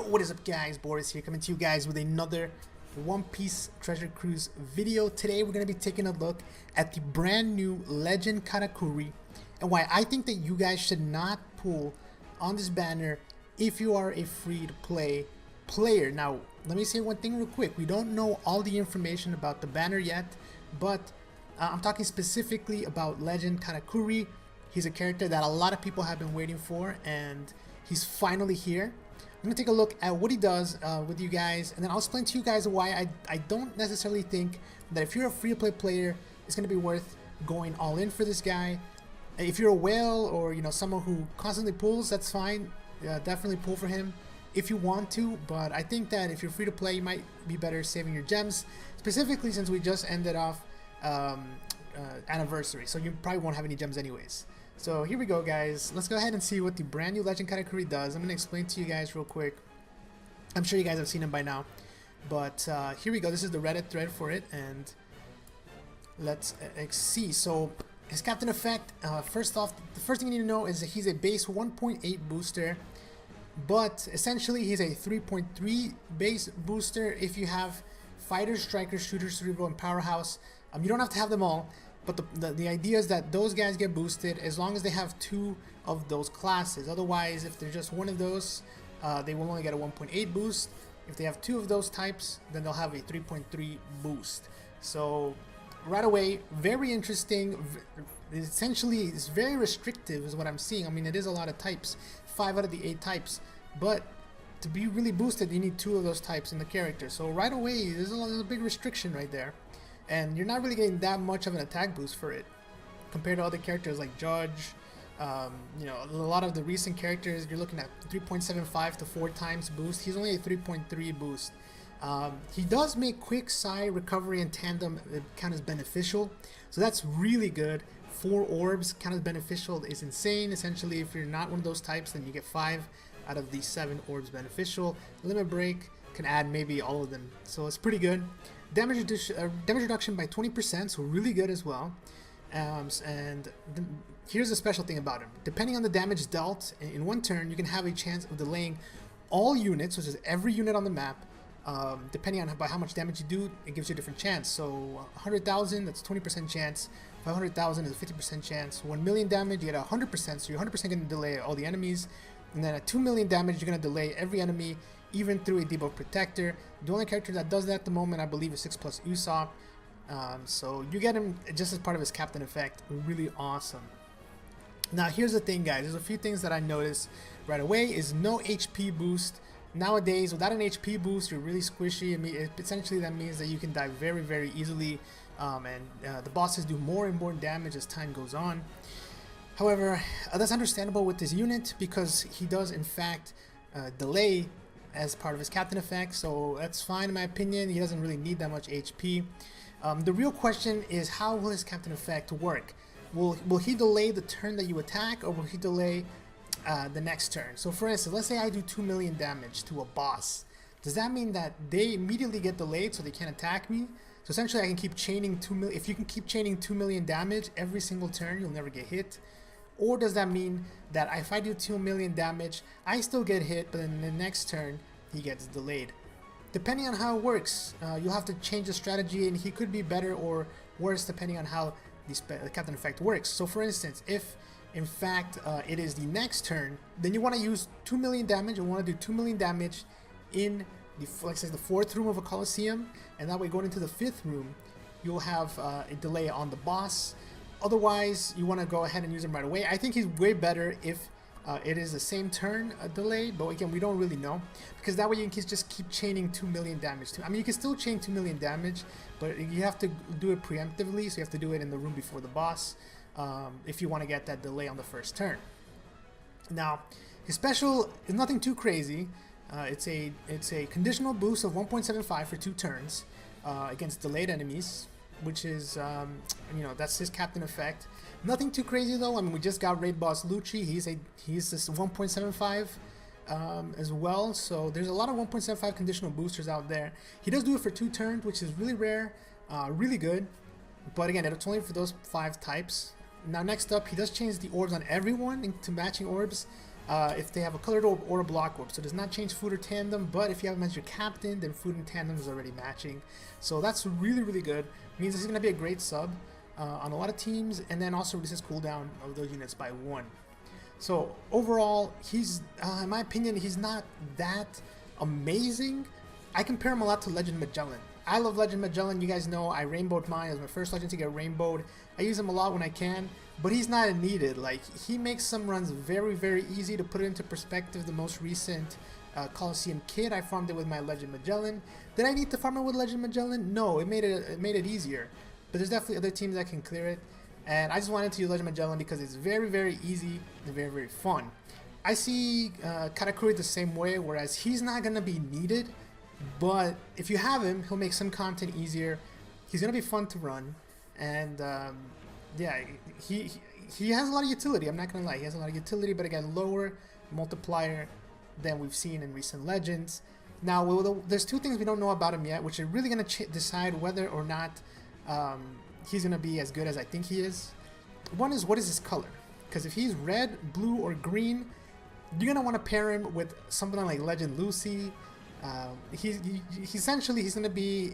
What is up, guys? Boris here, coming to you guys with another One Piece Treasure Cruise video. Today we're going to be taking a look at the brand new Legend Katakuri and why I think that you guys should not pull on this banner if you are a free-to-play player. Now, let me say one thing real quick. We don't know all the information about the banner yet, but I'm talking specifically about Legend Katakuri. He's a character that a lot of people have been waiting for, and he's finally here. I'm going to take a look at what he does with you guys, and then I'll explain to you guys why I don't necessarily think that if you're a free-to-play player, it's going to be worth going all in for this guy. If you're a whale or someone who constantly pulls, that's fine. Definitely pull for him if you want to, but I think that if you're free-to-play, you might be better saving your gems, specifically since we just ended off anniversary, so you probably won't have any gems anyways. So here we go, guys. Let's go ahead and see what the brand new Legend Katakuri does. I'm going to explain to you guys real quick. I'm sure you guys have seen him by now, but here we go. This is the Reddit thread for it, and let's see. So his captain effect, first off, the first thing you need to know is that he's a base 1.8 booster, but essentially he's a 3.3 base booster if you have fighter, striker, shooter, cerebral, and powerhouse. You don't have to have them all, but the idea is that those guys get boosted as long as they have two of those classes. Otherwise, if they're just one of those, they will only get a 1.8 boost. If they have two of those types, then they'll have a 3.3 boost. So right away, very interesting. Essentially, it's very restrictive is what I'm seeing. I mean, it is a lot of types, 5 out of the 8 types, but to be really boosted, you need 2 of those types in the character. So right away, there's a big restriction right there. And you're not really getting that much of an attack boost for it compared to other characters like Judge. A lot of the recent characters, you're looking at 3.75 to 4 times boost. He's only a 3.3 boost. He does make quick Psi recovery and tandem count as beneficial, so that's really good. 4 orbs count as beneficial is insane. Essentially, if you're not one of those types, then you get 5 out of the 7 orbs beneficial. Limit break can add maybe all of them, so it's pretty good. Damage reduction by 20%, so really good as well. Here's a special thing about him. Depending on the damage dealt in one turn, you can have a chance of delaying all units, which is every unit on the map. Depending on how much damage you do, it gives you a different chance. So 100,000, that's 20% chance. 500,000 is a 50% chance. 1 million damage, you get 100%, so you're 100% going to delay all the enemies. And then at 2 million damage, you're going to delay every enemy, even through a debuff protector. The only character that does that at the moment, I believe, is 6+ Usopp. So you get him just as part of his captain effect. Really awesome. Now here's the thing, guys. There's a few things that I noticed right away. Is no HP boost. Nowadays, without an HP boost, you're really squishy. I mean, essentially that means that you can die very, very easily, the bosses do more and more damage as time goes on. However, that's understandable with this unit because he does in fact delay as part of his captain effect, so that's fine in my opinion. He doesn't really need that much HP. The real question is, how will his captain effect work? Will he delay the turn that you attack, or will he delay the next turn? So for instance, let's say I do 2 million damage to a boss. Does that mean that they immediately get delayed so they can't attack me? So essentially I can keep chaining 2 million. If you can keep chaining 2 million damage every single turn, you'll never get hit. Or does that mean that if I do 2 million damage, I still get hit, but in the next turn, he gets delayed? Depending on how it works, you'll have to change the strategy, and he could be better or worse depending on how the captain effect works. So for instance, if in fact it is the next turn, then you want to use 2 million damage. You want to do 2 million damage in let's say the 4th room of a Coliseum, and that way going into the 5th room, you'll have a delay on the boss. Otherwise, you want to go ahead and use him right away. I think he's way better if it is the same turn delay, but again, we don't really know, because that way you can just keep chaining 2 million damage. I mean, you can still chain 2 million damage, but you have to do it preemptively, so you have to do it in the room before the boss if you want to get that delay on the first turn. Now, his special is nothing too crazy. It's a conditional boost of 1.75 for 2 turns against delayed enemies, which is that's his captain effect. Nothing too crazy though. I mean, we just got raid boss Lucci. He's this 1.75 as well. So there's a lot of 1.75 conditional boosters out there. He does do it for 2 turns, which is really rare, really good. But again, it's only for those 5 types. Now next up, he does change the orbs on everyone into matching orbs. if they have a colored orb or a block orb. So it does not change food or tandem, but if you have him as your captain, then food and tandem is already matching. So that's really, really good. Means this is going to be a great sub on a lot of teams, and then also reduces cooldown of those units by 1. So overall, he's, in my opinion, he's not that amazing. I compare him a lot to Legend Magellan. I love Legend Magellan. You guys know I rainbowed mine. It was my first legend to get rainbowed. I use him a lot when I can, but he's not needed. Like, he makes some runs very, very easy. To put it into perspective, the most recent Coliseum Kid, I farmed it with my Legend Magellan. Did I need to farm it with Legend Magellan? No, it made it easier. But there's definitely other teams that can clear it. And I just wanted to use Legend Magellan because it's very, very easy and very, very fun. I see Katakuri the same way, whereas he's not going to be needed. But if you have him, he'll make some content easier. He's going to be fun to run. And yeah, he has a lot of utility. I'm not going to lie. He has a lot of utility, but again, lower multiplier than we've seen in recent Legends. Now, there's two things we don't know about him yet, which are really going to decide whether or not he's going to be as good as I think he is. One is, what is his color? Because if he's red, blue, or green, you're going to want to pair him with something like Legend Lucy. Essentially, he's going to be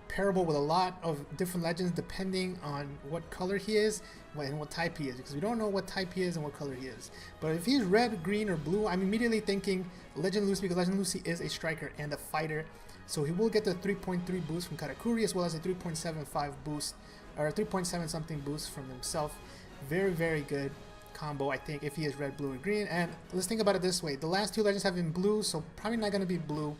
pairable with a lot of different legends depending on what color he is and what type he is, because we don't know what type he is and what color he is. But if he's red, green, or blue, I'm immediately thinking Legend Lucy, because Legend Lucy is a striker and a fighter. So he will get the 3.3 boost from Katakuri, as well as a 3.75 boost, or 3.7 something boost from himself. Very, very good combo, I think, if he is red, blue, or green. And let's think about it this way. The last two legends have been blue, so probably not going to be blue.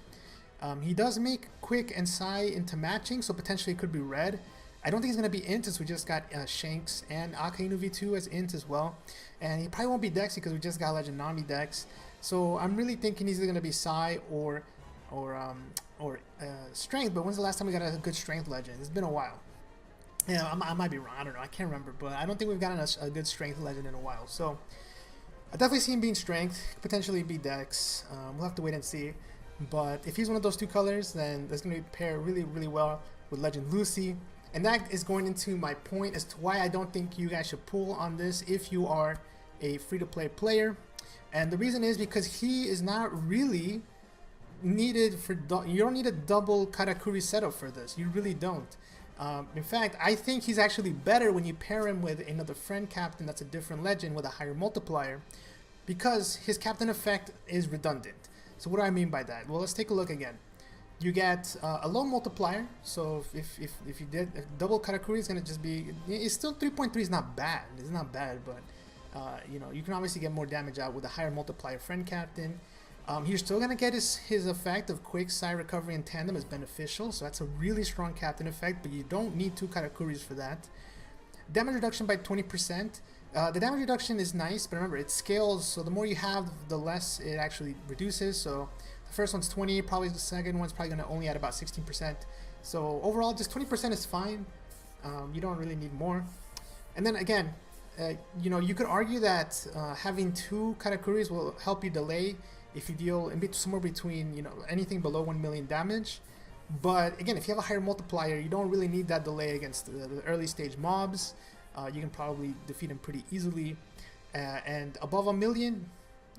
He does make Quick and Sai into matching, so potentially it could be red. I don't think he's going to be int, since we just got Shanks and Akainu V2 as int as well. And he probably won't be Dex because we just got Legend Nami Dex. So I'm really thinking he's either going to be Sai or Strength. But when's the last time we got a good Strength legend? It's been a while. Yeah, I might be wrong. I don't know. I can't remember. But I don't think we've gotten a good Strength legend in a while. So I definitely see him being Strength, potentially be Dex. We'll have to wait and see. But if he's one of those two colors, then that's going to pair really, really well with Legend Lucy. And that is going into my point as to why I don't think you guys should pull on this if you are a free-to-play player. And the reason is because he is not really needed for... You don't need a double Katakuri setup for this. You really don't. In fact, I think he's actually better when you pair him with another friend captain that's a different legend with a higher multiplier, because his captain effect is redundant. So what do I mean by that? Well, let's take a look again. You get a low multiplier, so if you did double Katakuri, it's going to just be... It's still 3.3 is not bad. It's not bad, but you know, you can obviously get more damage out with a higher multiplier friend captain. You're still going to get his effect of Quick, Sai, Recovery, and Tandem is beneficial, so that's a really strong captain effect, but you don't need two Katakuris for that. Damage reduction by 20%. The damage reduction is nice, but remember, it scales, so the more you have, the less it actually reduces. So the first one's 20, probably the second one's probably going to only add about 16%. So overall, just 20% is fine. You don't really need more. And then again, you know, you could argue that having two Katakuris will help you delay if you deal somewhere between, you know, anything below 1 million damage. But again, if you have a higher multiplier, you don't really need that delay against the early stage mobs. You can probably defeat him pretty easily. And above 1 million,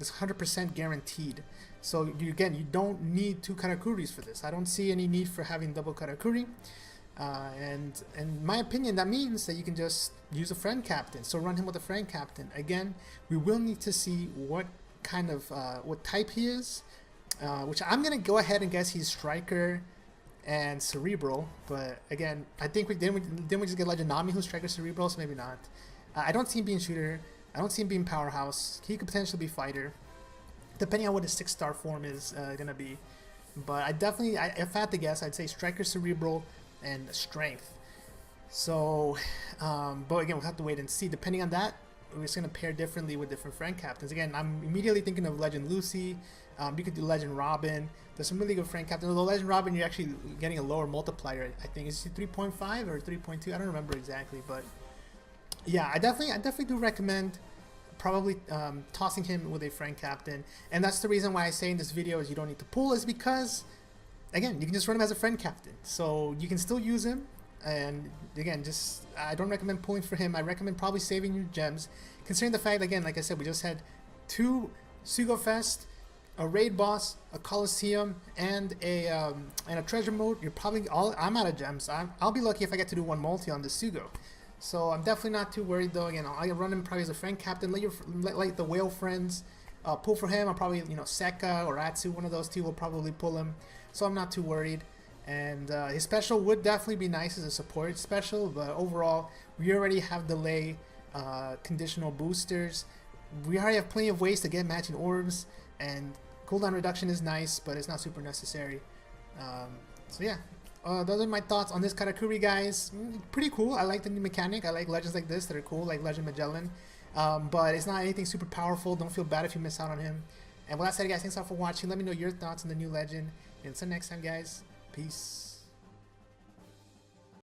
it's 100% guaranteed. So again, you don't need two Katakuris for this. I don't see any need for having double Katakuri. And in my opinion, that means that you can just use a friend captain. So run him with a friend captain. Again, we will need to see what kind of what type he is, which I'm gonna go ahead and guess he's striker and cerebral. But again, I think we just get Legend Nami who's striker cerebral, so maybe not. I don't see him being shooter. I don't see him being powerhouse. He could potentially be fighter, depending on what his 6-star form is gonna be. But I definitely, if I had to guess, I'd say striker cerebral and strength. So, but again, we'll have to wait and see. Depending on that, we're just going to pair differently with different friend captains. Again, I'm immediately thinking of Legend Lucy. You could do Legend Robin. There's some really good friend captains. Although Legend Robin, you're actually getting a lower multiplier. I think it's 3.5 or 3.2. I don't remember exactly, but yeah, I definitely do recommend probably tossing him with a friend captain. And that's the reason why I say in this video is you don't need to pull, is because again, you can just run him as a friend captain, so you can still use him. And again, just I don't recommend pulling for him. I recommend probably saving your gems, considering the fact, again, like I said, we just had two Sugofest, a raid boss, a coliseum, and a treasure mode, you're probably I'm out of gems. I'll be lucky if I get to do one multi on the Sugo. So I'm definitely not too worried though. Again, I'll run him probably as a friend captain. Let the whale friends pull for him. I'll probably, you know, Sekka or Atsu, one of those two will probably pull him. So I'm not too worried. And his special would definitely be nice as a support special, but overall we already have delay conditional boosters. We already have plenty of ways to get matching orbs, and cooldown reduction is nice, but it's not super necessary. So yeah, those are my thoughts on this Katakuri, guys. Pretty cool. I like the new mechanic. I like legends like this that are cool, like Legend Magellan. But it's not anything super powerful. Don't feel bad if you miss out on him. And with that said, guys, thanks a lot for watching. Let me know your thoughts on the new legend. And until next time, guys, peace.